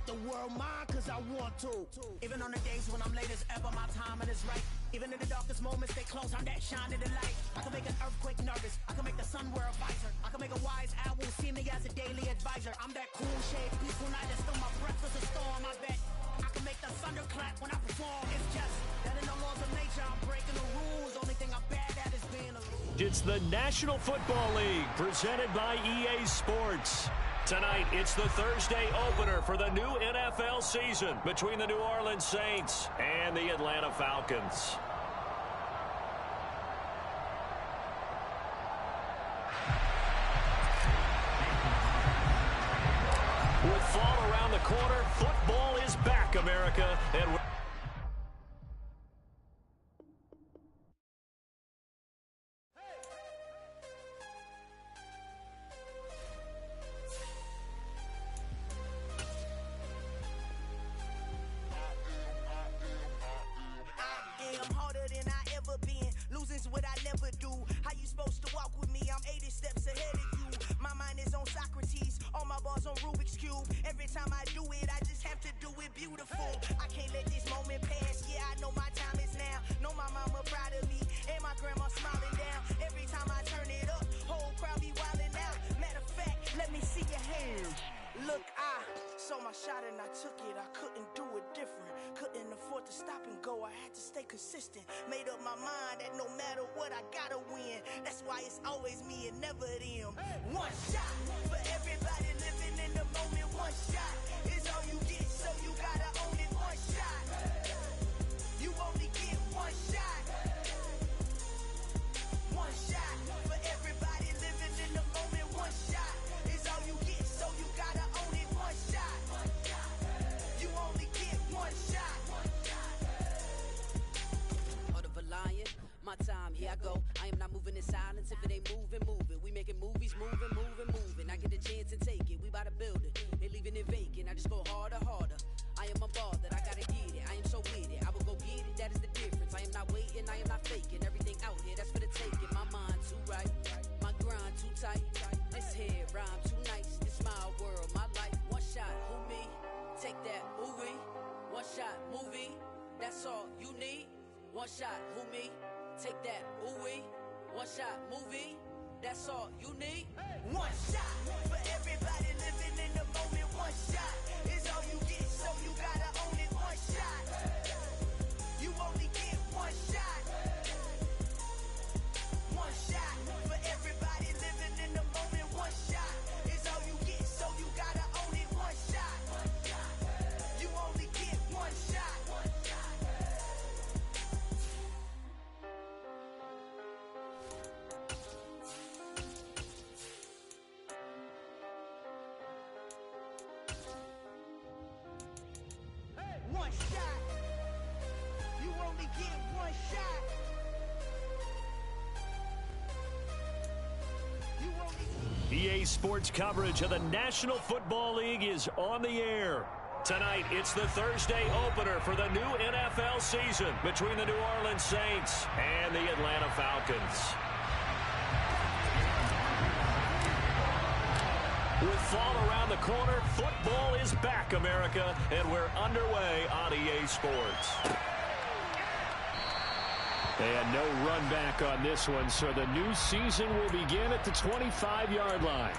make the world mine cause I want to. Even on the days when I'm late as ever, my timing is right. Even in the darkest moments, stay close, I'm that shining the light. I can make an earthquake nervous, I can make the sun wear a visor. I can make a wise owl see me as a daily advisor. I'm that cool shade, peaceful night, and still my breath is a storm. I bet I can make the thunder clap when I perform. It's just that in the laws of nature, I'm breaking the rules. Only thing I'm bad at is being a loser. It's the National Football League, presented by EA Sports. Tonight, it's the Thursday opener for the new NFL season between the New Orleans Saints and the Atlanta Falcons. With fall around the corner, football is back, America, and we're what I never do. How you supposed to walk with me? I'm 80 steps ahead of you. My mind is on Socrates, all my bars on Rubik's Cube. Every time I do it, I just have to do it beautiful. I can't let this moment pass. Yeah, I know my time is now. Know my mama proud of me, and my grandma smiling down. Every time I turn it up, whole crowd be wildin' out. Matter of fact, let me see your hands. Look, I saw my shot and I took it. I couldn't do it different. Couldn't afford to stop and go. I had to stay consistent. Made up my mind that no matter what, I gotta win. That's why it's always me and never them. One shot for everybody living in the moment. One shot is all you get, so you gotta own it. One shot. You only get one shot. One shot for everybody living in the moment. One shot is all you get, so you gotta own it. One shot. You only get one shot. My time, here I go. I am not moving in silence. If it ain't moving, moving. We making movies, moving, moving, moving. I get a chance to take it. We bout to build it. They leaving it vacant. I just go harder, harder. I am a ball that I gotta get it. I am so with it. I will go get it. That is the difference. I am not waiting. I am not faking. Everything out here, that's for the taking. My mind too right. My grind too tight. This head rhyme too nice. This my world, my life. One shot, who me? Take that, ooh-wee. One shot, movie. That's all you need. One shot, who me? Take that, ooh-wee. One shot, movie. That's all you need. One shot for everybody living in the moment. One shot is all you get, so you gotta own it. One shot. You only get one shot. One shot for everybody living in the moment. One shot is all you get, so you gotta own it. One shot. You only get one shot. One shot. You only get one shot. You only... EA Sports coverage of the National Football League is on the air. Tonight, it's the Thursday opener for the new NFL season between the New Orleans Saints and the Atlanta Falcons. With fall around the corner, football is back, America, and we're underway on EA Sports. And no run back on this one, so the new season will begin at the 25-yard line.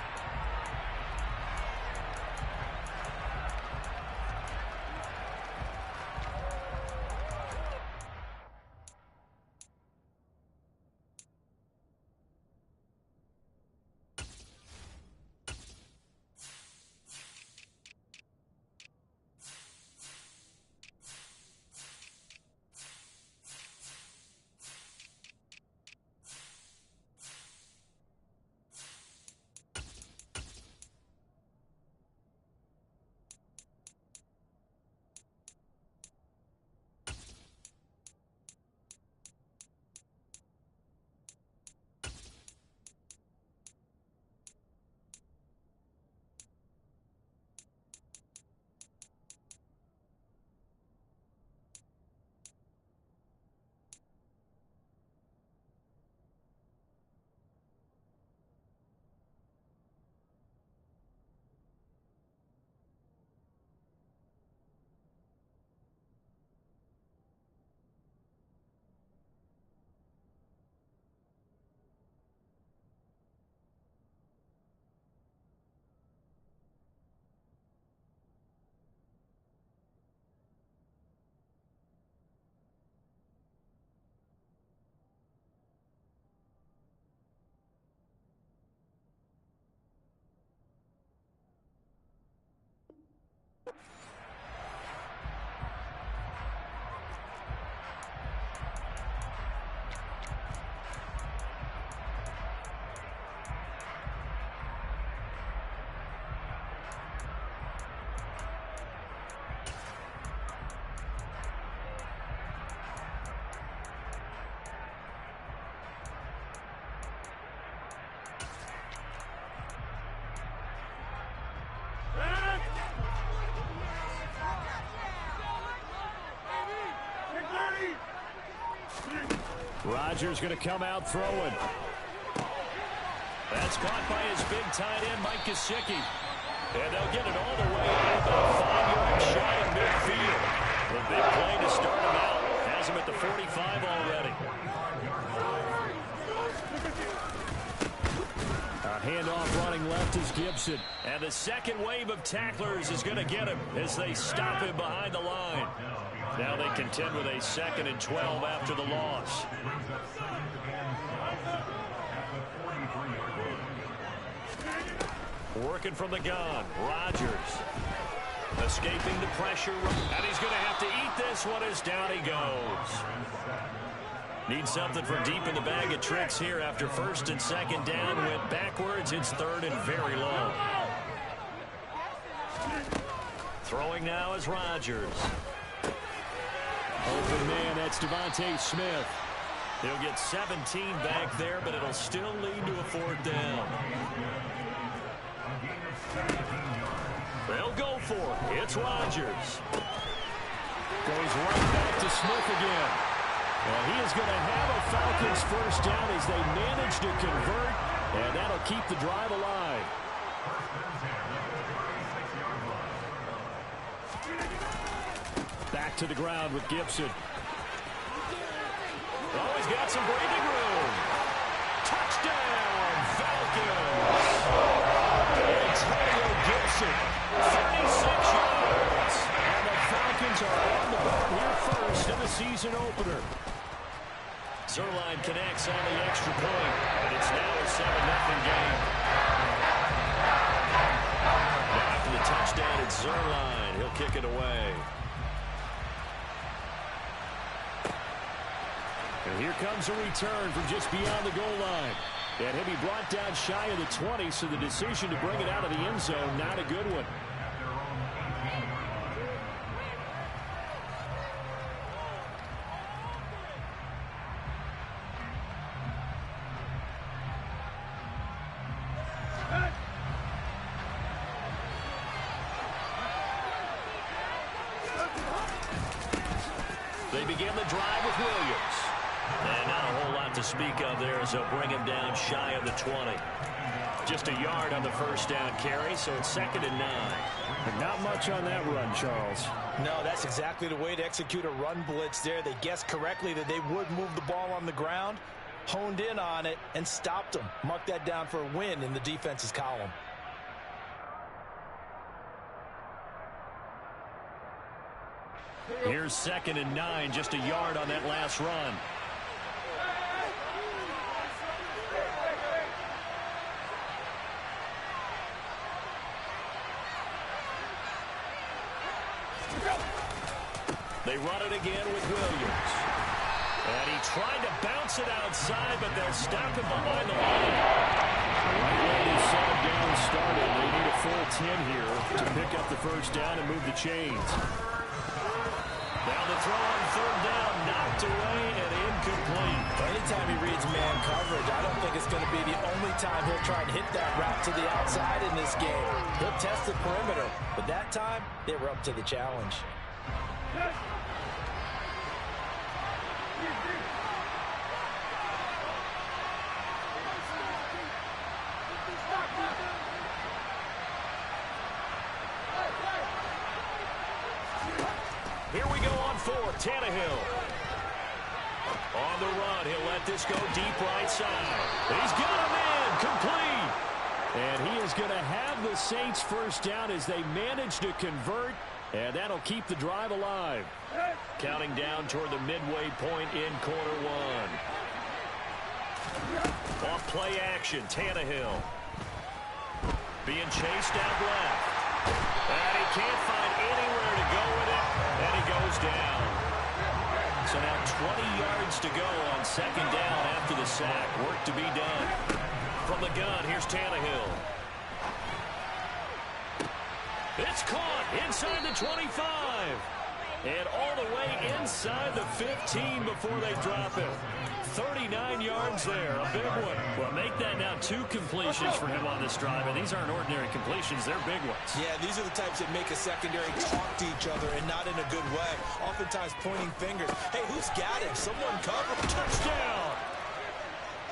Rodgers going to come out throwing. That's caught by his big tight end, Mike Gesicki. And they'll get it all the way out about 5 yards shy of midfield. The big play to start him out. Has him at the 45 already. A handoff running left is Gibson. And the second wave of tacklers is going to get him as they stop him behind the line. Now they contend with a 2nd and 12 after the loss. Working from the gun, Rodgers. Escaping the pressure, and he's going to have to eat this one as down he goes. Needs something for deep in the bag of tricks here after 1st and 2nd down. Went backwards, it's 3rd and very long. Throwing now is Rodgers. Open man, that's Devontae Smith. He'll get 17 back there, but it'll still lead to a 4th down. They'll go for it. It's Rodgers. Goes right back to Smith again. And he is going to have a Falcons 1st down as they manage to convert, and that'll keep the drive alive. Back to the ground with Gibson. Oh, he's got some breathing room. Touchdown, Falcons. Antonio Gibson, 36 yards. And the Falcons are on the board here first in the season opener. Zuerlein connects on the extra point, and it's now a 7-0 game. Now after the touchdown, it's Zuerlein. He'll kick it away. And here comes a return from just beyond the goal line. And he'll be brought down shy of the 20, so the decision to bring it out of the end zone, not a good one. They begin the drive with Williams. And not a whole lot to speak of there as they'll bring him down shy of the 20. Just a yard on the 1st down carry, so it's 2nd and 9. And not much on that run, Charles. No, that's exactly the way to execute a run blitz there. They guessed correctly that they would move the ball on the ground, honed in on it, and stopped them. Mark that down for a win in the defense's column. Here's 2nd and 9, just a yard on that last run. They run it again with Williams. And he tried to bounce it outside, but they'll stop him behind the line. Right side down started. They need a full 10 here to pick up the 1st down and move the chains. Now the throw on 3rd down, knocked away and incomplete. Anytime he reads man coverage, I don't think it's going to be the only time he'll try and hit that route to the outside in this game. He'll test the perimeter, but that time, they were up to the challenge. Here we go on 4th, Tannehill. On the run, he'll let this go deep right side. He's got him in, complete. And he is going to have the Saints 1st down as they manage to convert, and that'll keep the drive alive. Counting down toward the midway point in quarter 1. Off play action, Tannehill. Being chased out left. And he can't find anywhere to go with it, and he goes down. So now 20 yards to go on 2nd down after the sack. Work to be done. From the gun, here's Tannehill. It's caught inside the 25. And all the way inside the 15 before they drop it. 39 yards there, a big one. Well, make that now 2 completions for him on this drive, and these aren't ordinary completions. They're big ones. Yeah, these are the types that make a secondary talk to each other and not in a good way. Oftentimes pointing fingers. Hey, who's got him? Someone cover. Touchdown!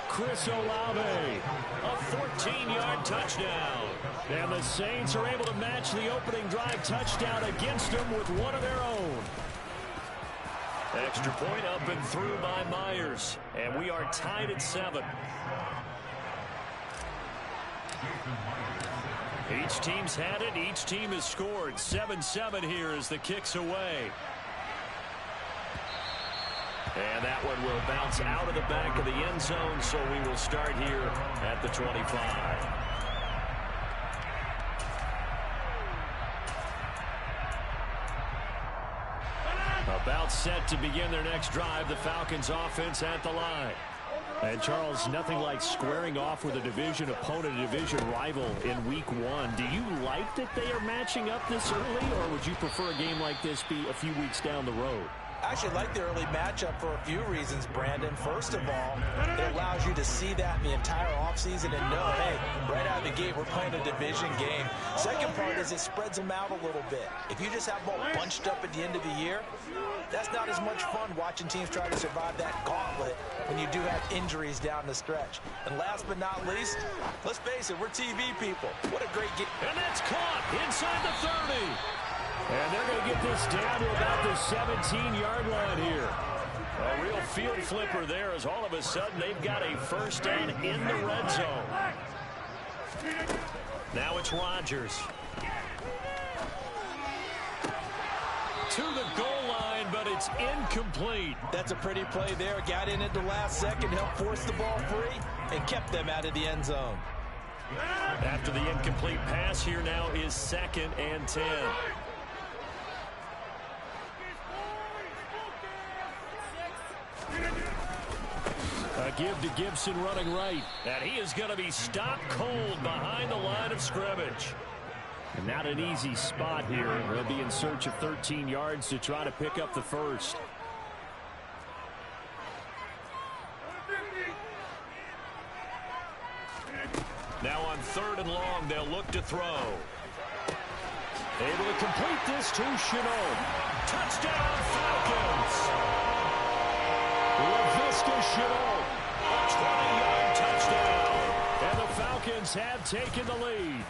Chris Olave, a 14-yard touchdown. And the Saints are able to match the opening drive touchdown against them with one of their own. Extra point up and through by Myers. And we are tied at 7. Each team's had it. Each team has scored. 7-7 here as the kick's away. And that one will bounce out of the back of the end zone, so we will start here at the 25. About set to begin their next drive, the Falcons offense at the line. And Charles, nothing like squaring off with a division opponent, a division rival in week 1. Do you like that they are matching up this early, or would you prefer a game like this be a few weeks down the road? I actually like the early matchup for a few reasons, Brandon. First of all, it allows you to see that in the entire offseason and know, hey, right out of the gate, we're playing a division game. Second part is it spreads them out a little bit. If you just have them all bunched up at the end of the year, that's not as much fun watching teams try to survive that gauntlet when you do have injuries down the stretch. And last but not least, let's face it, we're TV people. What a great game. And that's caught inside the 30. And they're going to get this down to about the 17-yard line here. A real field flipper there as all of a sudden they've got a first down in the red zone. Now it's Rodgers. To the goal line, but it's incomplete. That's a pretty play there. Got in at the last second, helped force the ball free, and kept them out of the end zone. After the incomplete pass, here now is 2nd and 10. A give to Gibson running right. And he is going to be stopped cold behind the line of scrimmage. And not an easy spot here. They'll be in search of 13 yards to try to pick up the first. Now on 3rd and long, they'll look to throw. Able to complete this to Shenault. Touchdown, Falcons! LaVisca Shenault. A 20-yard touchdown. And the Falcons have taken the lead.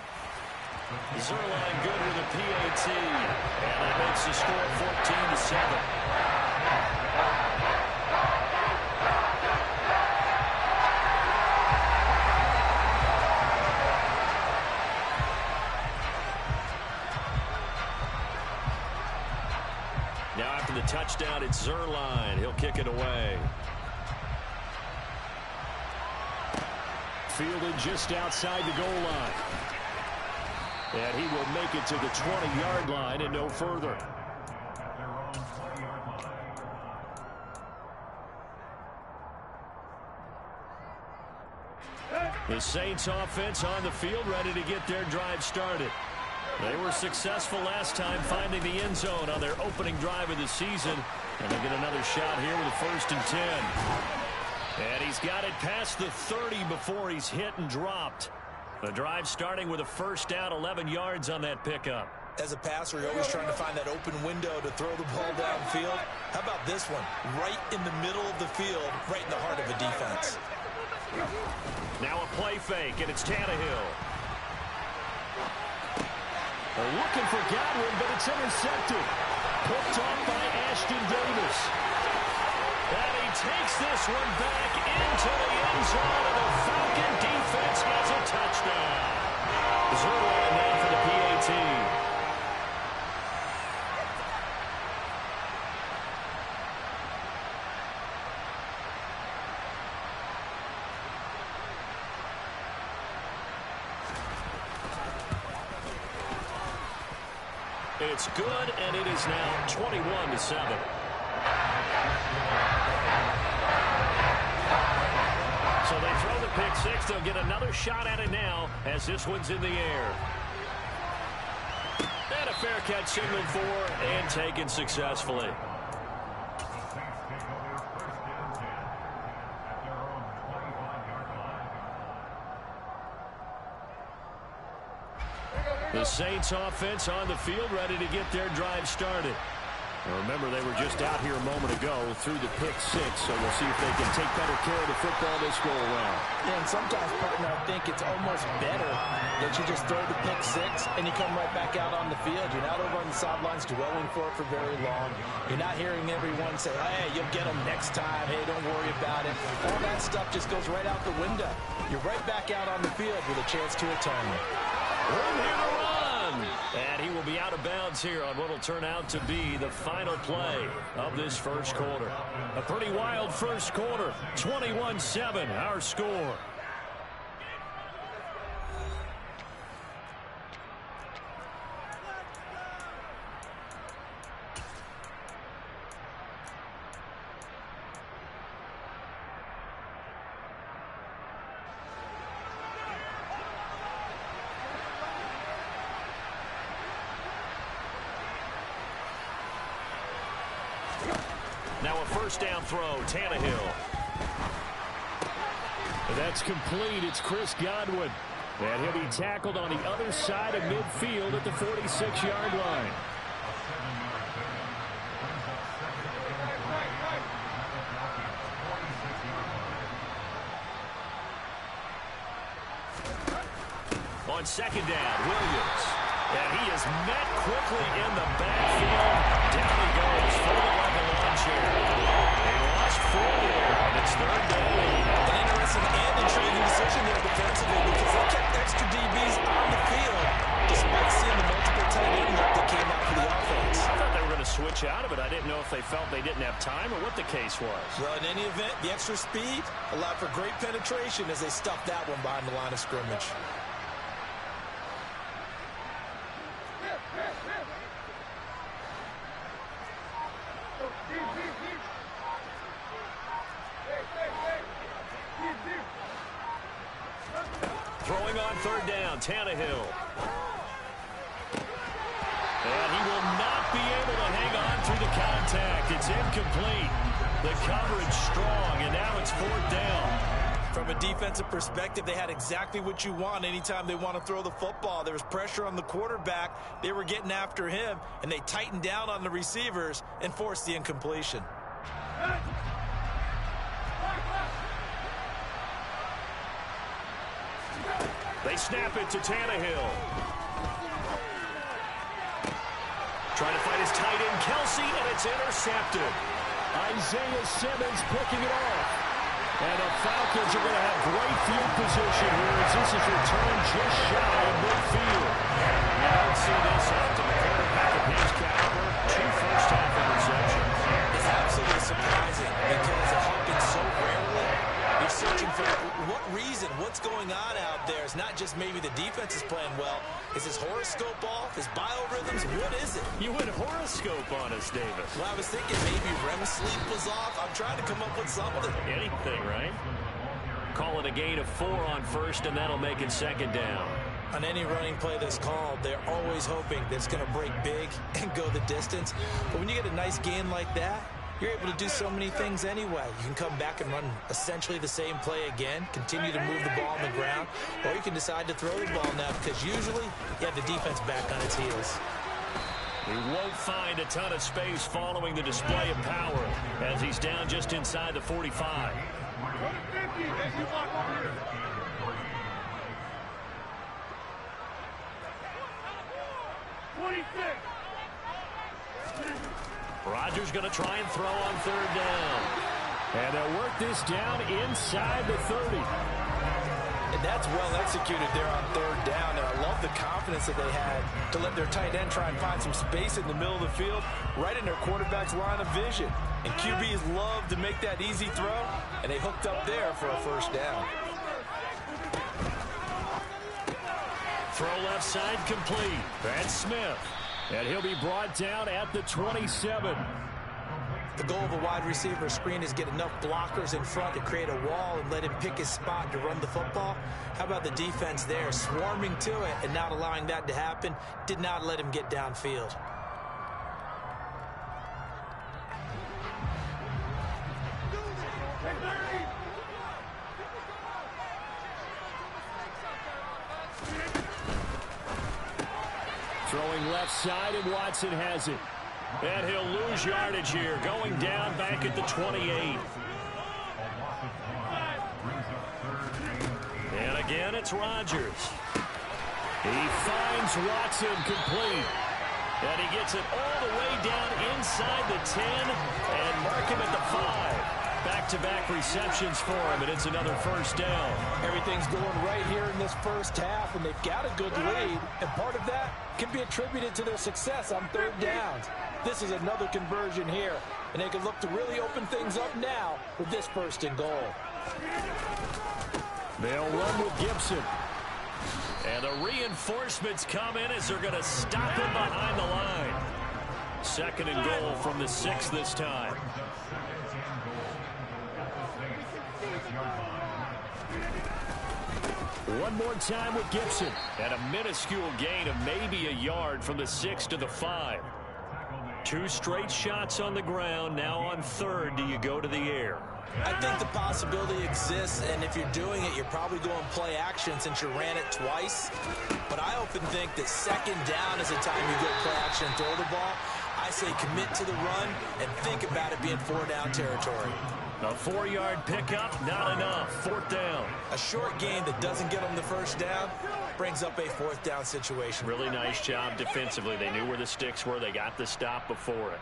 Zuerlein good with a PAT. And that makes the score 14-7. Now after the touchdown, it's Zuerlein. He'll kick it away. Fielded just outside the goal line. And he will make it to the 20-yard line and no further. The Saints offense on the field, ready to get their drive started. They were successful last time finding the end zone on their opening drive of the season. And they'll get another shot here with a 1st and 10. And he's got it past the 30 before he's hit and dropped. The drive starting with a first down, 11 yards on that pickup. As a passer, you're always trying to find that open window to throw the ball downfield. How about this one? Right in the middle of the field, right in the heart of a defense. Now a play fake, and it's Tannehill. They're looking for Godwin, but it's intercepted. Picked off by Ashton Davis. And he takes this one back into the end zone, and the Falcon defense has a touchdown. Zuerlein now for the PAT. It's good, and it is now 21-7. So they throw the pick six. They'll get another shot at it now as this one's in the air. And a fair catch signaled for and taken successfully. The Saints offense on the field, ready to get their drive started. Now remember, they were just out here a moment ago through the pick six, so we'll see if they can take better care of the football this go around. Yeah, and sometimes, partner, I think it's almost better that you just throw the pick six and you come right back out on the field. You're not over on the sidelines dwelling for it for very long. You're not hearing everyone say, hey, you'll get them next time. Hey, don't worry about it. All that stuff just goes right out the window. You're right back out on the field with a chance to atone. Room here to run. And he will be out of bounds here on what will turn out to be the final play of this first quarter. A pretty wild first quarter. 21-7, our score. Now a first down throw, Tannehill. That's complete. It's Chris Godwin. And he'll be tackled on the other side of midfield at the 46-yard line. On second down, Williams. And he is met quickly in the backfield. Down he goes, folded like a lawn chair. They lost 4 there, and it's third down. An interesting and intriguing decision there defensively because they kept extra DBs on the field despite seeing the multiple tight end look that came out for the offense. I thought they were going to switch out of it. I didn't know if they felt they didn't have time or what the case was. Well, in any event, the extra speed allowed for great penetration as they stuffed that one behind the line of scrimmage. Throwing on third down, Tannehill. And he will not be able to hang on through the contact. It's incomplete. The coverage strong, and now it's fourth down. From a defensive perspective, they had exactly what you want anytime they want to throw the football. There was pressure on the quarterback. They were getting after him, and they tightened down on the receivers and forced the incompletion. They snap it to Tannehill. Trying to find his tight end, Kelsey, and it's intercepted. Isaiah Simmons picking it off. And the Falcons are going to have great field position here as this is returned just shy of midfield. You don't see this often. A quarterback of his caliber, 2 first-half interceptions. It's absolutely surprising because it happens so rarely. You're searching for what reason, what's going on out there. It's not just maybe the defense is playing well. Is his horoscope off? His biorhythms? What is it? You went horoscope on us, Davis. Well, I was thinking maybe REM sleep was off. I'm trying to come up with something. Anything, right? Call it a gain of 4 on first, and that'll make it second down. On any running play that's called, they're always hoping that it's going to break big and go the distance. But when you get a nice gain like that, you're able to do so many things anyway. You can come back and run essentially the same play again, continue to move the ball on the ground, or you can decide to throw the ball now because usually you have the defense back on its heels. He won't find a ton of space following the display of power as he's down just inside the 45. Rodgers going to try and throw on third down. And they'll work this down inside the 30. And that's well executed there on third down. And I love the confidence that they had to let their tight end try and find some space in the middle of the field, right in their quarterback's line of vision. And QBs love to make that easy throw, and they hooked up there for a first down. Throw left side complete. That's Smith. And he'll be brought down at the 27. The goal of a wide receiver screen is get enough blockers in front to create a wall and let him pick his spot to run the football. How about the defense there, swarming to it and not allowing that to happen? Did not let him get downfield. Throwing left side, and Watson has it. And he'll lose yardage here, going down back at the 28. And again, it's Rodgers. He finds Watson complete. And he gets it all the way down inside the 10 and mark him at the 5. Back-to-back receptions for him, and it's another first down. Everything's going right here in this first half, and they've got a good lead. And part of that can be attributed to their success on third downs. This is another conversion here, and they can look to really open things up now with this first and goal. They'll run with Gibson. And the reinforcements come in as they're going to stop him behind the line. Second and goal from the 6 this time. One more time with Gibson. And a minuscule gain of maybe a yard from the 6 to the 5. 2 straight shots on the ground. Now on third, do you go to the air? I think the possibility exists, and if you're doing it, you're probably going play action since you ran it twice. But I often think that second down is the time you go play action and throw the ball. I say commit to the run and think about it being 4-down territory. A 4-yard pickup, not enough. 4th down. A short gain that doesn't get them the first down brings up a 4th down situation. Really nice job defensively. They knew where the sticks were. They got the stop before it.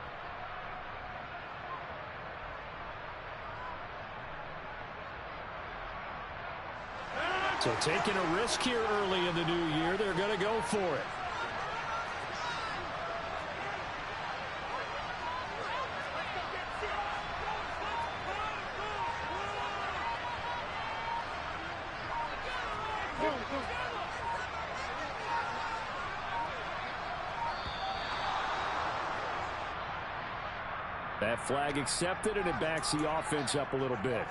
So taking a risk here early in the new year, they're going to go for it. That flag accepted, and it backs the offense up a little bit.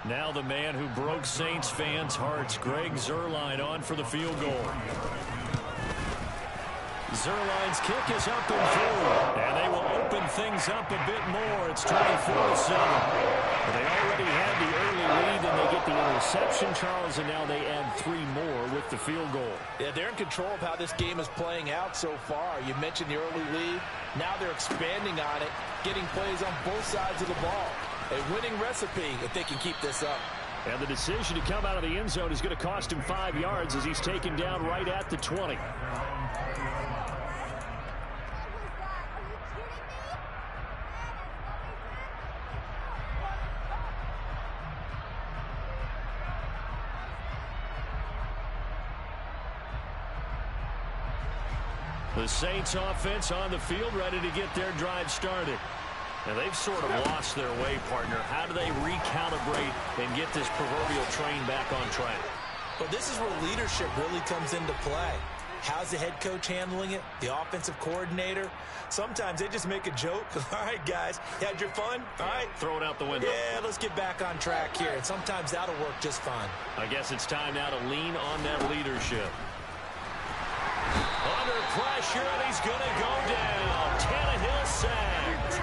Now the man who broke Saints fans' hearts, Greg Zuerlein, on for the field goal. Zuerlein's kick is up and through, and they will open things up a bit more. It's 24-7. They already had the early lead, and they get the interception, Charles, and now they add 3 more with the field goal. Yeah, they're in control of how this game is playing out so far. You mentioned the early lead. Now they're expanding on it, getting plays on both sides of the ball. A winning recipe if they can keep this up. And the decision to come out of the end zone is going to cost him 5 yards as he's taken down right at the 20. The Saints offense on the field, ready to get their drive started. And they've sort of lost their way, partner. How do they recalibrate and get this proverbial train back on track? Well, this is where leadership really comes into play. How's the head coach handling it? The offensive coordinator? Sometimes they just make a joke. All right, guys, you had your fun? All right. Throw it out the window. Yeah, let's get back on track here. And sometimes that'll work just fine. I guess it's time now to lean on that leadership. Under pressure, and he's going to go down. Tannehill sacked.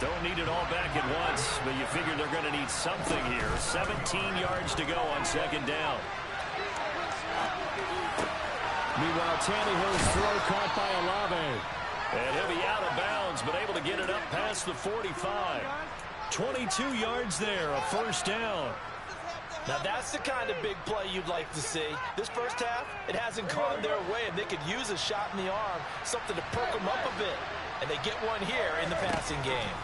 Don't need it all back at once, but you figure they're going to need something here. 17 yards to go on second down. Meanwhile, Tannehill's throw caught by Olave. And he'll be out of bounds, but able to get it up past the 45. 22 yards there, a first down. Now that's the kind of big play you'd like to see. This first half, it hasn't gone their way, and they could use a shot in the arm, something to perk them up a bit. And they get one here in the passing game.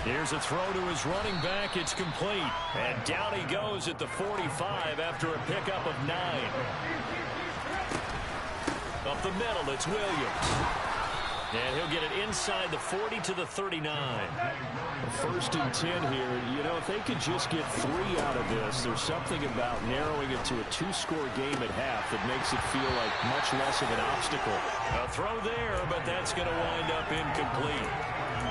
Here's a throw to his running back. It's complete. And down he goes at the 45 after a pickup of 9. Up the middle, it's Williams. And he'll get it inside the 40 to the 39. 1st and 10 here. You know, if they could just get 3 out of this, there's something about narrowing it to a 2-score game at half that makes it feel like much less of an obstacle. A throw there, but that's going to wind up incomplete.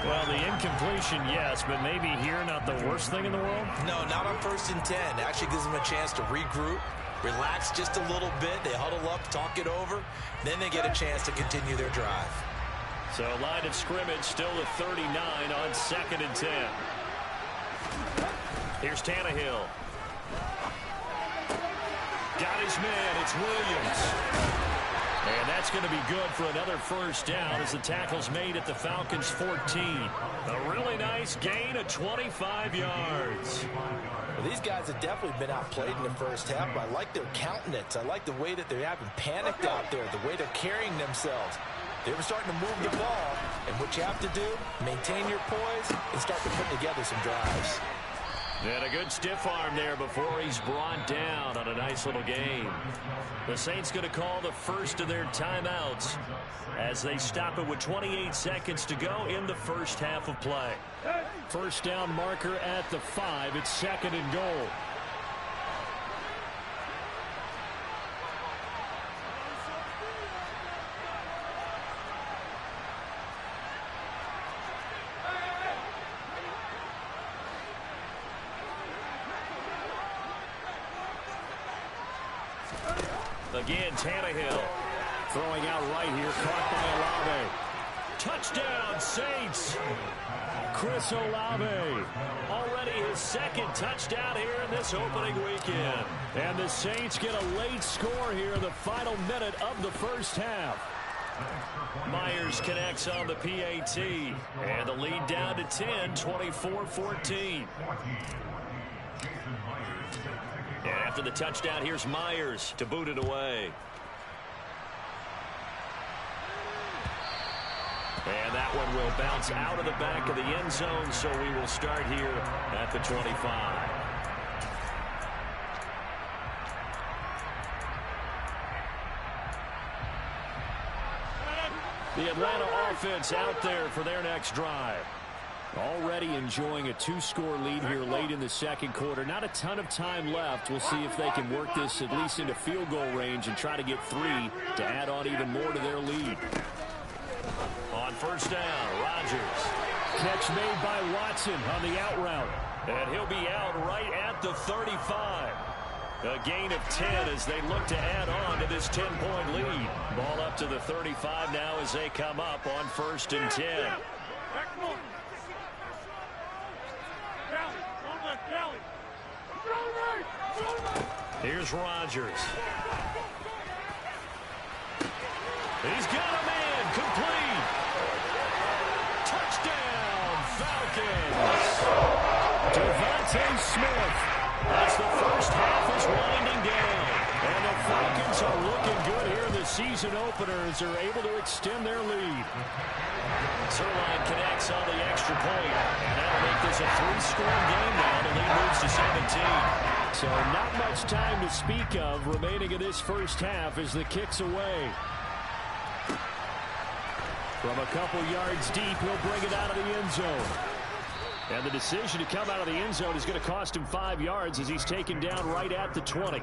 Well, the incompletion, yes, but maybe here not the worst thing in the world? No, not on 1st and 10. Actually gives them a chance to regroup, relax just a little bit. They huddle up, talk it over. Then they get a chance to continue their drive. So line of scrimmage still at 39 on 2nd and 10. Here's Tannehill. Got his man. It's Williams. And that's going to be good for another first down as the tackle's made at the Falcons' 14. A really nice gain of 25 yards. Well, these guys have definitely been outplayed in the first half, but I like their countenance. I like the way that they haven't panicked out there, the way they're carrying themselves. They were starting to move the ball, and what you have to do, maintain your poise and start to put together some drives. And a good stiff arm there before he's brought down on a nice little game. The Saints going to call the first of their timeouts as they stop it with 28 seconds to go in the first half of play. First down marker at the 5. It's 2nd and goal. Again, Tannehill. Throwing out right here, caught by Olave. Touchdown, Saints. Chris Olave. Already his 2nd touchdown here in this opening weekend. And the Saints get a late score here in the final minute of the first half. Myers connects on the PAT. And the lead down to 10, 24-14. And after the touchdown, here's Myers to boot it away. And that one will bounce out of the back of the end zone, so we will start here at the 25. The Atlanta offense out there for their next drive. Already enjoying a 2-score lead here late in the second quarter. Not a ton of time left. We'll see if they can work this at least into field goal range and try to get 3 to add on even more to their lead. On first down, Rodgers. Catch made by Watson on the out route. And he'll be out right at the 35. A gain of 10 as they look to add on to this 10-point lead. Ball up to the 35 now as they come up on 1st and 10. Here's Rodgers. He's got a man, complete. Touchdown, Falcons. Devontae Smith. As the first half is winding down. And the Falcons are looking good here in the season opener as they're able to extend their lead. Zerline connects on the extra point. And that'll make this a 3-score game now. The lead moves to 17. So not much time to speak of remaining in this first half as the kick's away. From a couple yards deep, he'll bring it out of the end zone. And the decision to come out of the end zone is going to cost him 5 yards as he's taken down right at the 20.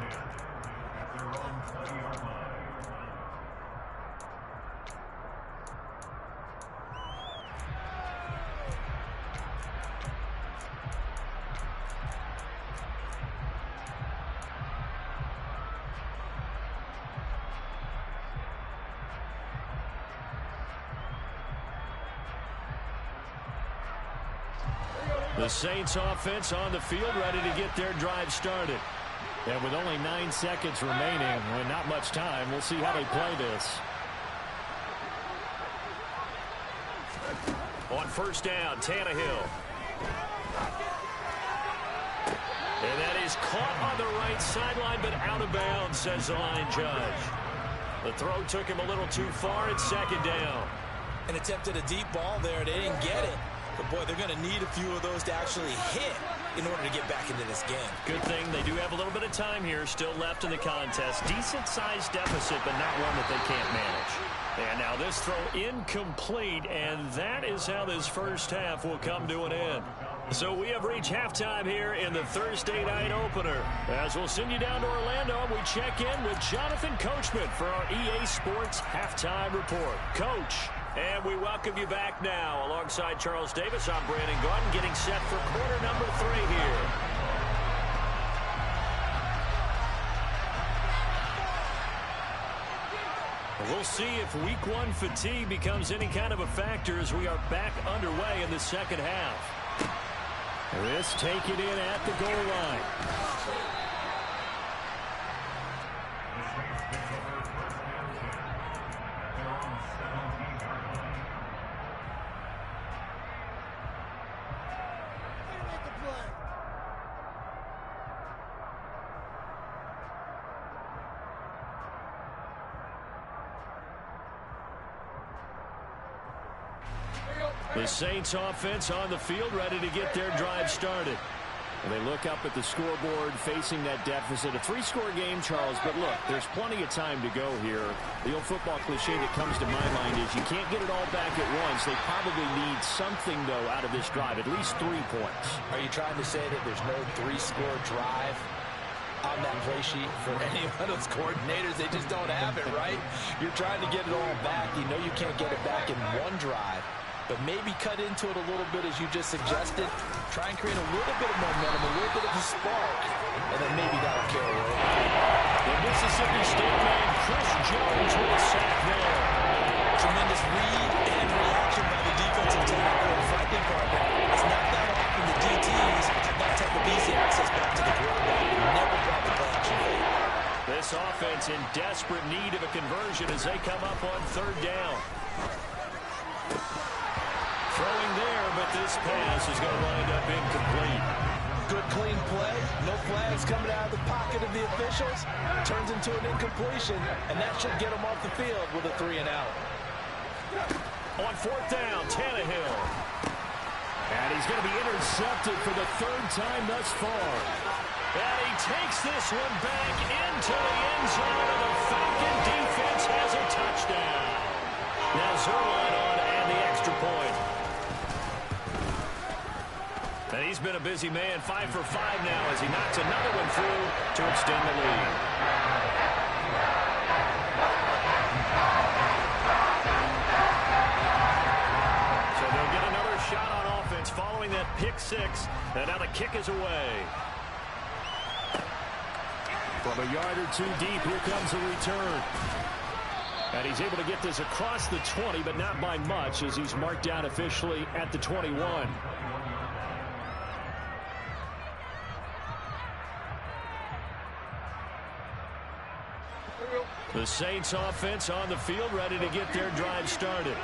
The Saints offense on the field ready to get their drive started. And with only 9 seconds remaining, and not much time, we'll see how they play this. On first down, Tannehill. And that is caught on the right sideline, but out of bounds, says the line judge. The throw took him a little too far. It's 2nd down. And attempted a deep ball there. They didn't get it. But, boy, they're going to need a few of those to actually hit in order to get back into this game. Good thing they do have a little bit of time here still left in the contest. Decent-sized deficit, but not one that they can't manage. And now this throw incomplete, and that is how this first half will come to an end. So we have reached halftime here in the Thursday night opener. As we'll send you down to Orlando, and we check in with Jonathan Coachman for our EA Sports Halftime Report. Coach, and we welcome you back now. Alongside Charles Davis, I'm Brandon Gaudin, getting set for quarter number 3 here. We'll see if week 1 fatigue becomes any kind of a factor as we are back underway in the second half. This take it in at the goal line. The Saints offense on the field, ready to get their drive started. And they look up at the scoreboard, facing that deficit. A 3-score game, Charles, but look, there's plenty of time to go here. The old football cliche that comes to my mind is you can't get it all back at once. They probably need something, though, out of this drive, at least 3 points. Are you trying to say that there's no 3-score drive on that play sheet for any of those coordinators? They just don't have it, right? You're trying to get it all back. You know you can't get it back in one drive. But maybe cut into it a little bit, as you just suggested. Try and create a little bit of momentum, a little bit of a spark, and then maybe that'll carry over. The Mississippi State man, Chris Jones, with a sack there. Tremendous read and reaction by the defensive tackle. The frightening part now, it's not that often the DTs have that type of easy access back to the quarterback. Never brought the play action fade. This offense in desperate need of a conversion as they come up on 3rd down. Throwing there, but this pass is going to wind up incomplete. Good, clean play. No flags coming out of the pocket of the officials. Turns into an incompletion, and that should get them off the field with a 3-and-out. On 4th down, Tannehill. And he's going to be intercepted for the 3rd time thus far. And he takes this one back into the end zone, and the Falcon defense has a touchdown. Now Zuerlein on and the extra point. And he's been a busy man, 5 for 5 now as he knocks another one through to extend the lead. So they'll get another shot on offense following that pick 6. And now the kick is away. From a yard or 2 deep, here comes a return. And he's able to get this across the 20, but not by much as he's marked down officially at the 21. The Saints offense on the field, ready to get their drive started.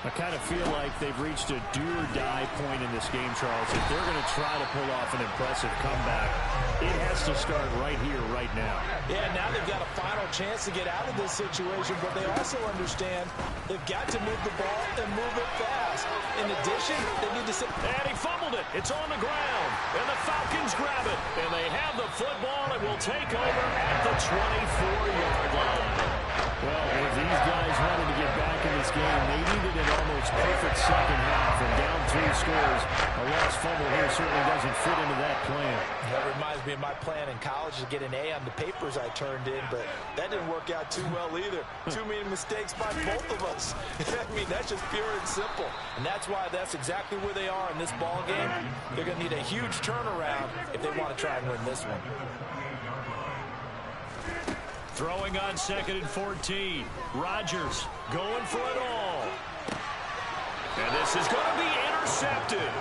I kind of feel like they've reached a do-or-die point in this game, Charles. If they're going to try to pull off an impressive comeback, it has to start right here, right now. Yeah, now they've got a final chance to get out of this situation, but they also understand they've got to move the ball and move it fast. In addition, they need to... And he fumbled it. It's on the ground. And the Falcons grab it. And they have the football and will take over at the 24-yard line. Well, if these guys wanted to get back in this game, they needed an almost perfect second half. And down 3 scores, a lost fumble here certainly doesn't fit into that plan. That reminds me of my plan in college to get an A on the papers I turned in, but that didn't work out too well either. Too many mistakes by both of us. I mean, that's just pure and simple. And that's why that's exactly where they are in this ball game. They're going to need a huge turnaround if they want to try and win this one. Throwing on 2nd and 14. Rodgers going for it all. And this is going to be intercepted.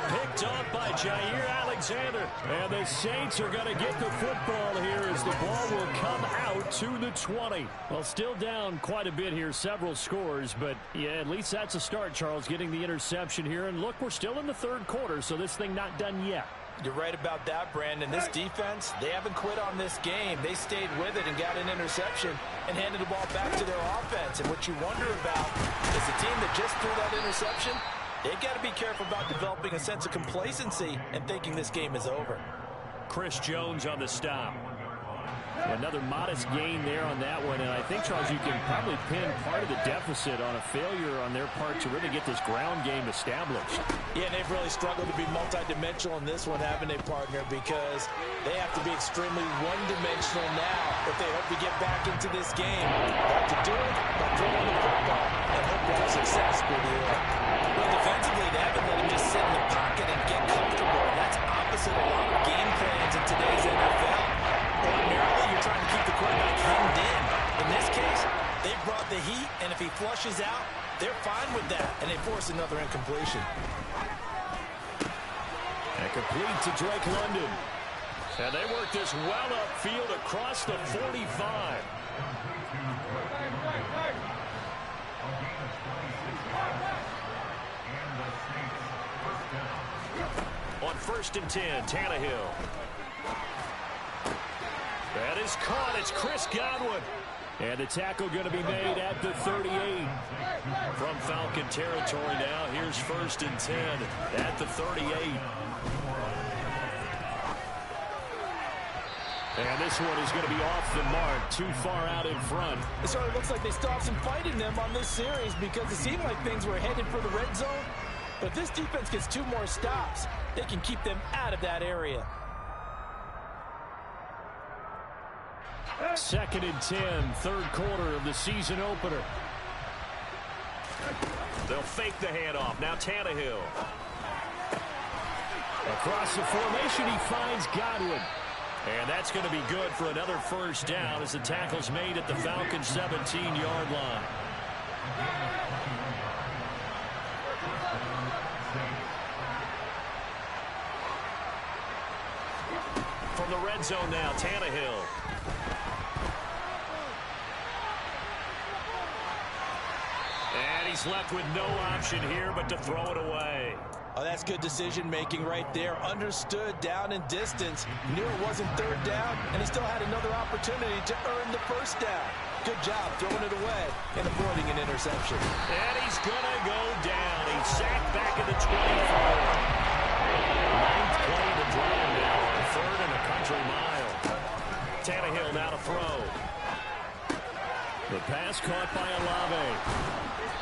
Picked off by Jair Alexander. And the Saints are going to get the football here as the ball will come out to the 20. Well, still down quite a bit here, several scores. But, yeah, at least that's a start, Charles, getting the interception here. And, look, we're still in the 3rd quarter, so this thing not done yet. You're right about that, Brandon. This defense, they haven't quit on this game. They stayed with it and got an interception and handed the ball back to their offense. And what you wonder about is the team that just threw that interception, They've got to be careful about developing a sense of complacency and thinking this game is over. Chris Jones on the stop. Another modest gain there on that one, and I think, Charles, you can probably pin part of the deficit on a failure on their part to really get this ground game established. Yeah, and they've really struggled to be multidimensional in this one, haven't they, partner? Because they have to be extremely one-dimensional now if they hope to get back into this game. Got to do it by throwing the football and hope to have success with the air. Well, defensively, they haven't let him just sit in the pocket and get comfortable. That's opposite a lot of game plans in today's NFL. Ordinarily, you're trying to keep the quarterback hemmed in. In this case, they brought the heat, and if he flushes out, they're fine with that, and they force another incompletion. And complete to Drake London. And they work this well upfield across the 45. On 1st and 10, Tannehill. That is caught. It's Chris Godwin. And the tackle going to be made at the 38. From Falcon territory now. Here's 1st and 10 at the 38. And this one is going to be off the mark, too far out in front. It sort of looks like they still have some fight in them on this series because it seemed like things were headed for the red zone. But if this defense gets 2 more stops, they can keep them out of that area. 2nd and 10, 3rd quarter of the season opener. They'll fake the handoff. Now Tannehill. Across the formation, he finds Godwin. And that's going to be good for another 1st down as the tackle's made at the Falcons' 17-yard line. From the red zone now, Tannehill. And he's left with no option here but to throw it away. Oh, that's good decision-making right there. Understood down and distance. Knew it wasn't 3rd down, and he still had another opportunity to earn the 1st down. Good job throwing it away and avoiding an interception. And he's going to go down. He's sacked back at the 24. 9th play of the drive now on 3rd and a country mile. Tannehill now to throw. The pass caught by Olave.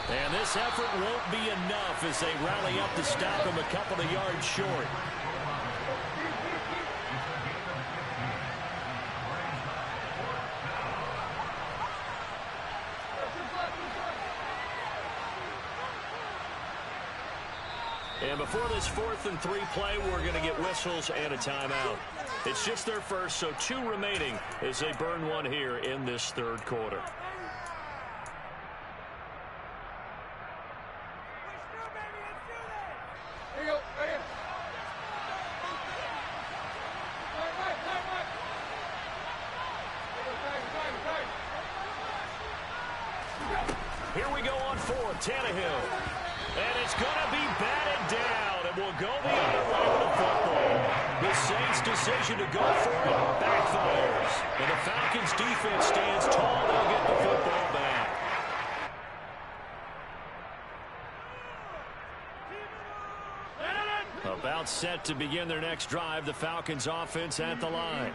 And this effort won't be enough as they rally up to stop him a couple of yards short. And before this 4th and 3 play, we're going to get whistles and a timeout. It's just their first, so 2 remaining as they burn one here in this 3rd quarter. Here we go on 4th, Tannehill. And it's going to be batted down, and we'll go the other way with the football. The Saints' decision to go for it backfires. And the Falcons' defense stands tall. They'll get the football back. About set to begin their next drive, the Falcons' offense at the line.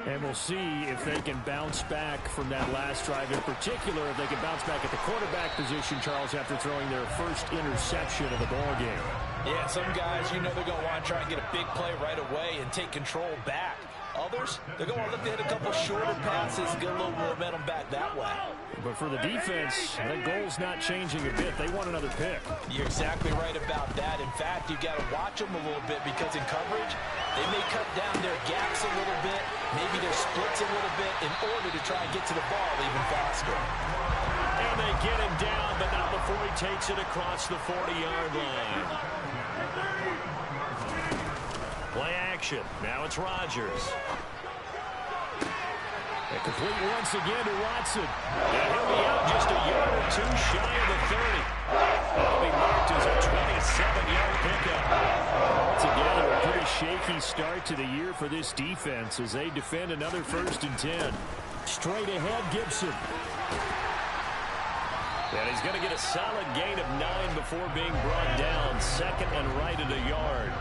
And we'll see if they can bounce back from that last drive. In particular, if they can bounce back at the quarterback position, Charles, after throwing their first interception of the ball game. Yeah, some guys, you know they're going to want to try and get a big play right away and take control back. Others, they're going to look to hit a couple shorter passes and get a little momentum back that way. But for the defense, that goal's not changing a bit. They want another pick. You're exactly right about that. In fact, you've got to watch them a little bit because in coverage, they may cut down their gaps a little bit, maybe their splits a little bit in order to try and get to the ball even faster. And they get him down, but not before he takes it across the 40-yard line. Play action. Now it's Rodgers. And complete once again to Watson. And he'll be out just a yard or 2 shy of the 30. That'll be marked as a 27-yard pickup. Altogether, a pretty shaky start to the year for this defense as they defend another 1st and 10. Straight ahead, Gibson. And he's going to get a solid gain of 9 before being brought down. Second and right at a yard.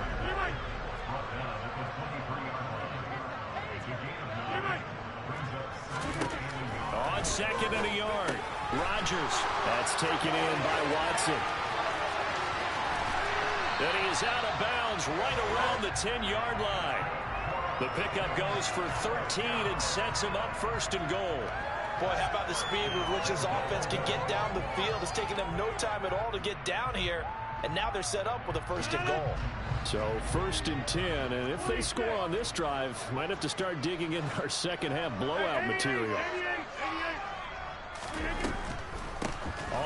On second and a yard. Rodgers. That's taken in by Watson. And he is out of bounds right around the 10-yard line. The pickup goes for 13 and sets him up first and goal. Boy, how about the speed with which this offense can get down the field? It's taking them no time at all to get down here. And now they're set up with a first and goal. So first and 10, and if they score on this drive, might have to start digging in our second half blowout material.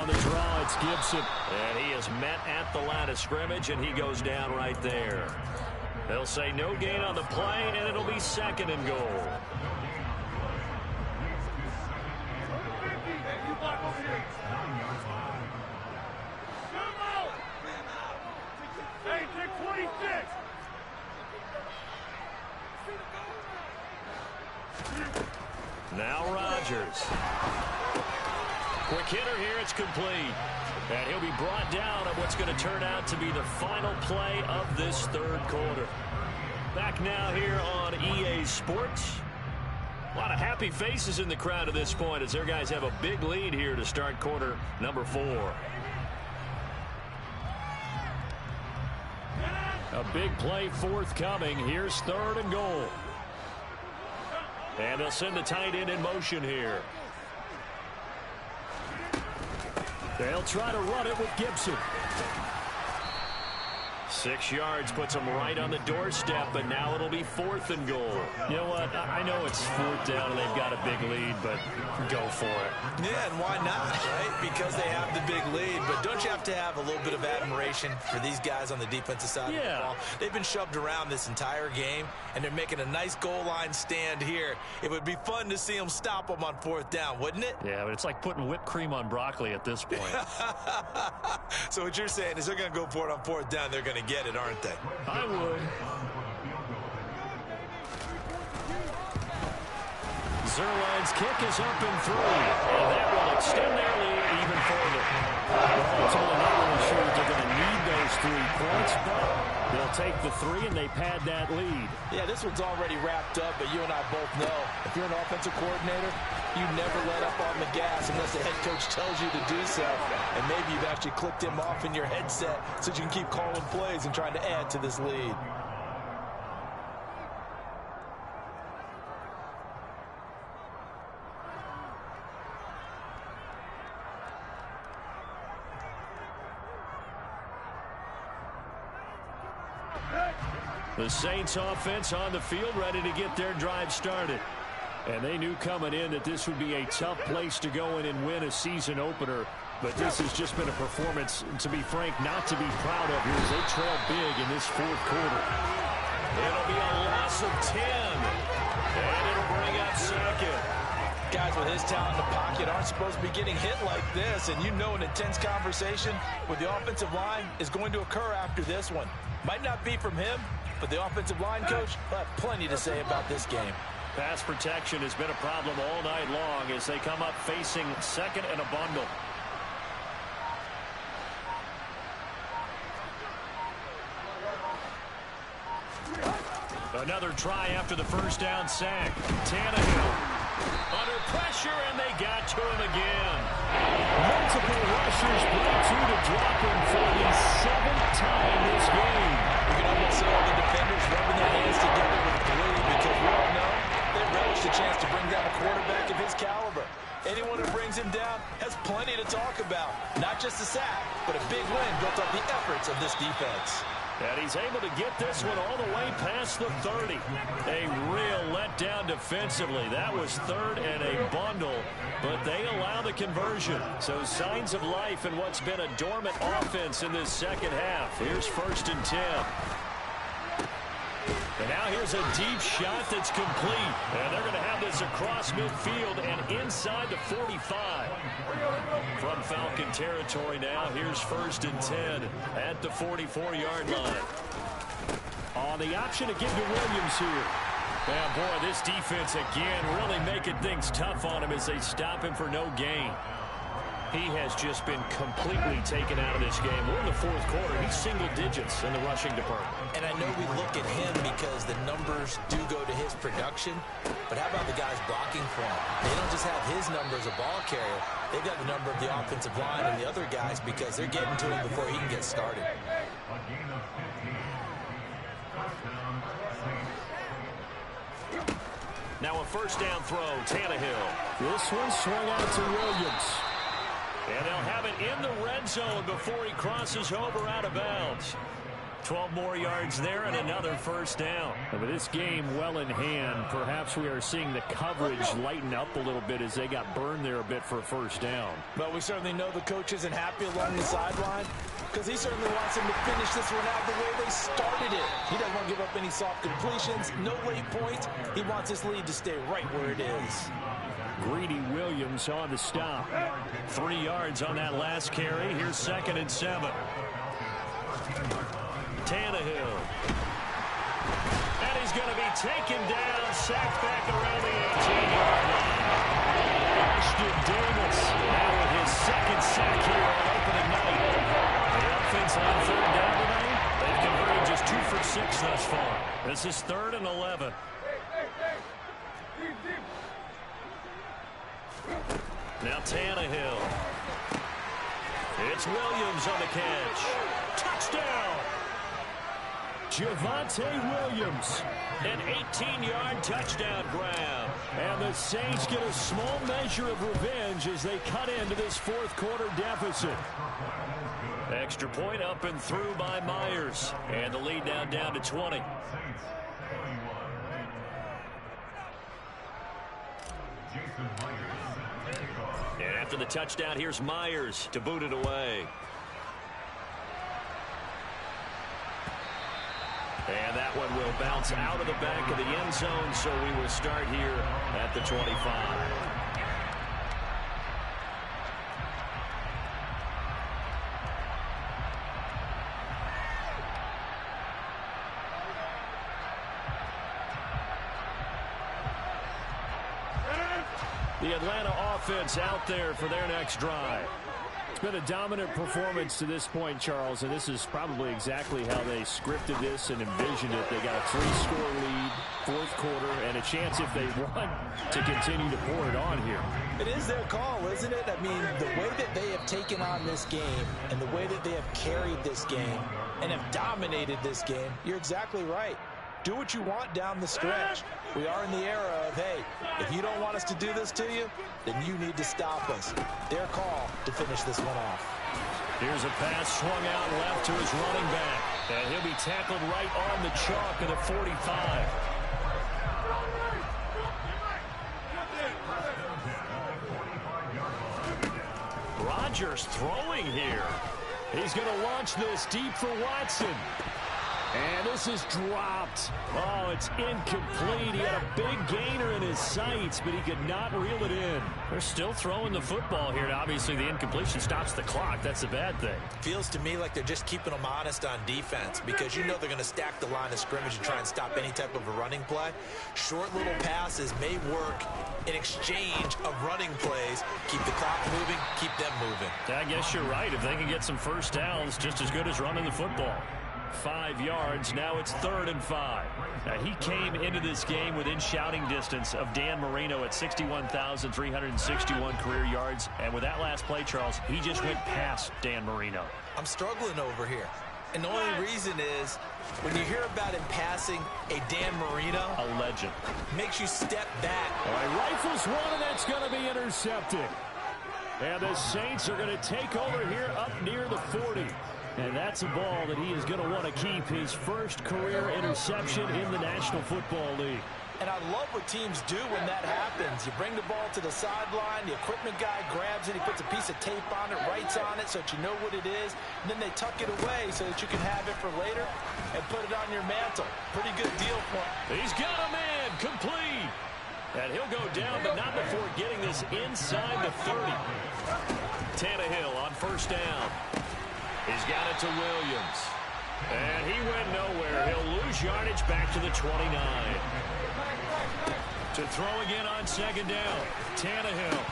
On the draw, it's Gibson. And he is met at the line of scrimmage, and he goes down right there. They'll say no gain on the play, and it'll be second and goal. Now Rodgers. Quick hitter here, it's complete. And he'll be brought down at what's going to turn out to be the final play of this third quarter. Back now here on EA Sports. A lot of happy faces in the crowd at this point as their guys have a big lead here to start quarter number 4. A big play forthcoming. Here's third and goal. And they'll send the tight end in motion here. They'll try to run it with Gibson. 6 yards puts them right on the doorstep, but now it'll be fourth and goal. You know what? I know it's fourth down and they've got a big lead, but go for it. Yeah, and why not, right? Because they have the big lead. But don't you have to have a little bit of admiration for these guys on the defensive side of the ball? They've been shoved around this entire game, and they're making a nice goal line stand here. It would be fun to see them stop them on fourth down, wouldn't it? Yeah, but it's like putting whipped cream on broccoli at this point. So what you're saying is they're going to go for it on fourth down. They're going to get it, aren't they? I would. Zuerlein's kick is up and through, and that will extend their lead even further. Well, ultimately, not really sure that they're going to need those 3 points, but they'll take the 3 and they pad that lead. Yeah, this one's already wrapped up, but you and I both know if you're an offensive coordinator, you never let up on the gas unless the head coach tells you to do so. And maybe you've actually clicked him off in your headset so you can keep calling plays and trying to add to this lead. The Saints offense on the field ready to get their drive started. And they knew coming in that this would be a tough place to go in and win a season opener. But this has just been a performance, to be frank, not to be proud of here as they trail big in this fourth quarter. It'll be a loss of 10. And it'll bring up second. Guys with his talent in the pocket aren't supposed to be getting hit like this. And you know an intense conversation with the offensive line is going to occur after this one. Might not be from him, but the offensive line coach will have plenty to say about this game. Pass protection has been a problem all night long as they come up facing second and a bundle. Another try after the first down sack. Tannehill under pressure, and they got to him again. Multiple rushers brought to drop him for the 7th time this game. You can almost see all the defenders rubbing their hands together with glee because we all know they relish the chance to bring down a quarterback of his caliber. Anyone who brings him down has plenty to talk about. Not just a sack, but a big win built off the efforts of this defense. And he's able to get this one all the way past the 30. A real letdown defensively. That was third and a bundle, but they allow the conversion. So signs of life in what's been a dormant offense in this second half. Here's first and 10. And now here's a deep shot that's complete. And they're going to have this across midfield and inside the 45. From Falcon territory now, here's first and 10 at the 44-yard line. On the option to give to Williams here. Yeah, boy, this defense again really making things tough on him as they stop him for no gain. He has just been completely taken out of this game. We're in the fourth quarter. He's single digits in the rushing department. And I know we look at him because the numbers do go to his production, but how about the guys blocking for him? They don't just have his number as a ball carrier. They've got the number of the offensive line and the other guys because they're getting to him before he can get started. Now a first down throw, Tannehill. This one swung out to Williams. And they'll have it in the red zone before he crosses over out of bounds. 12 more yards there and another first down. And with this game well in hand, perhaps we are seeing the coverage lighten up a little bit as they got burned there a bit for a first down. But we certainly know the coach isn't happy along the sideline because he certainly wants them to finish this one out the way they started it. He doesn't want to give up any soft completions, no late points. He wants his lead to stay right where it is. Greedy Williams on the stop. 3 yards on that last carry. Here's 2nd and 7. Tannehill. And he's going to be taken down, sacked back around the 18-yard line. Ashton Davis now with his 2nd sack here on opening night. The offense on 3rd down tonight. They've converted just 2 for 6 thus far. This is 3rd and 11. Now Tannehill. It's Williams on the catch. Touchdown! Javonte Williams. An 18-yard touchdown grab. And the Saints get a small measure of revenge as they cut into this fourth quarter deficit. Extra point up and through by Myers. And the lead now down to 20. And after the touchdown, here's Myers to boot it away. And that one will bounce out of the back of the end zone, so we will start here at the 25. The Atlanta offense out there for their next drive. It's been a dominant performance to this point, Charles, and this is probably exactly how they scripted this and envisioned it. They got a 3-score lead, fourth quarter, and a chance if they want to continue to pour it on here. It is their call, isn't it? I mean, the way that they have taken on this game and the way that they have carried this game and have dominated this game, you're exactly right. Do what you want down the stretch. We are in the era of, hey, if you don't want us to do this to you, then you need to stop us. Their call to finish this one off. Here's a pass swung out left to his running back. And he'll be tackled right on the chalk of the 45. Rodgers throwing here. He's going to launch this deep for Watson. And this is dropped. Oh, it's incomplete. He had a big gainer in his sights, but he could not reel it in. They're still throwing the football here. Obviously, the incompletion stops the clock. That's a bad thing. Feels to me like they're just keeping them honest on defense because you know they're going to stack the line of scrimmage and try and stop any type of a running play. Short little passes may work in exchange of running plays. Keep the clock moving, keep them moving. I guess you're right. If they can get some first downs, just as good as running the football. 5 yards. Now it's 3rd and 5. Now he came into this game within shouting distance of Dan Marino at 61,361 career yards. And with that last play, Charles, he just went past Dan Marino. I'm struggling over here. And the only reason is when you hear about him passing a Dan Marino, a legend, makes you step back. All right, rifles one, and that's going to be intercepted. And the Saints are going to take over here up near the 40. And that's a ball that he is going to want to keep, his first career interception in the National Football League. And I love what teams do when that happens. You bring the ball to the sideline, the equipment guy grabs it, he puts a piece of tape on it, writes on it so that you know what it is, and then they tuck it away so that you can have it for later and put it on your mantle. Pretty good deal for him. He's got a man, complete. And he'll go down, but not before getting this inside the 30. Tannehill on first down. He's got it to Williams. And he went nowhere. He'll lose yardage back to the 29. To throw again on second down. Tannehill.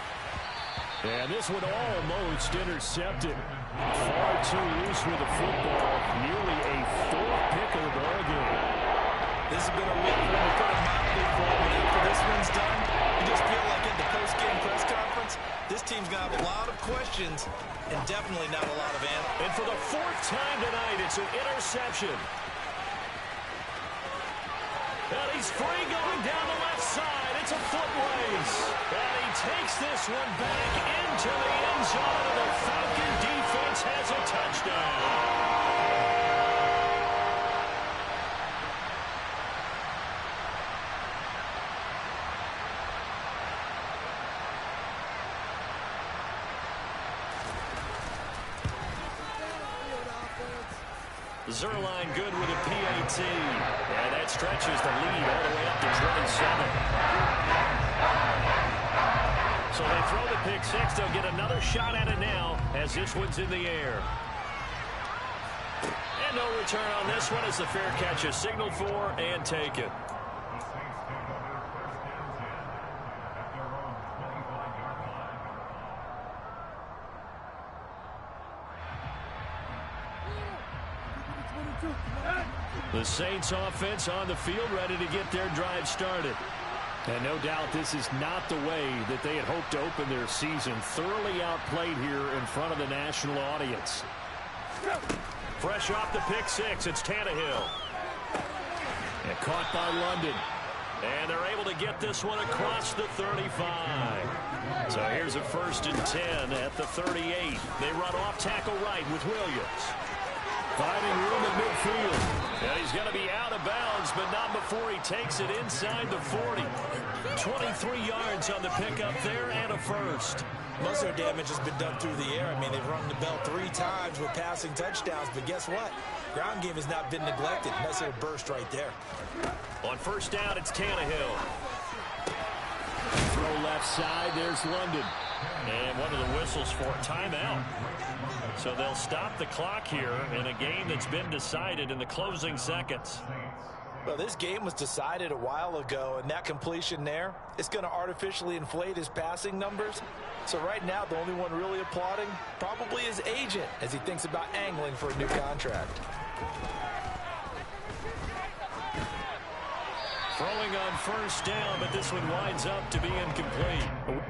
And this one almost intercepted. Far too loose with the football. Nearly a 4th pick of the ball game. This has been a week when we put a motley for him, and after this one's done, you just feel like at the post-game press conference, this team's going to have a lot of questions and definitely not a lot of answers. And for the 4th time tonight, it's an interception. And he's free going down the left side. It's a foot race. And he takes this one back into the end zone, and the Falcon defense has a touchdown. Zuerlein good with a PAT. And that stretches the lead all the way up to 27. So they throw the pick 6. They'll get another shot at it now as this one's in the air. And no return on this one as the fair catch is signaled for and taken. The Saints offense on the field ready to get their drive started. And no doubt this is not the way that they had hoped to open their season. Thoroughly outplayed here in front of the national audience. Fresh off the pick 6, it's Tannehill. And caught by London. And they're able to get this one across the 35. So here's a 1st and 10 at the 38. They run off tackle right with Williams. Finding room at midfield. And he's going to be out of bounds, but not before he takes it inside the 40. 23 yards on the pickup there and a 1st. Most of their damage has been done through the air. I mean, they've rung the bell 3 times with passing touchdowns, but guess what? Ground game has not been neglected. Nice little burst right there. On 1st down, it's Tannehill. Throw left side, there's London. And one of the whistles for a timeout. So they'll stop the clock here in a game that's been decided in the closing seconds. Well, this game was decided a while ago, and that completion there is going to artificially inflate his passing numbers. So right now, the only one really applauding probably his agent as he thinks about angling for a new contract. Throwing on 1st down, but this one winds up to be incomplete.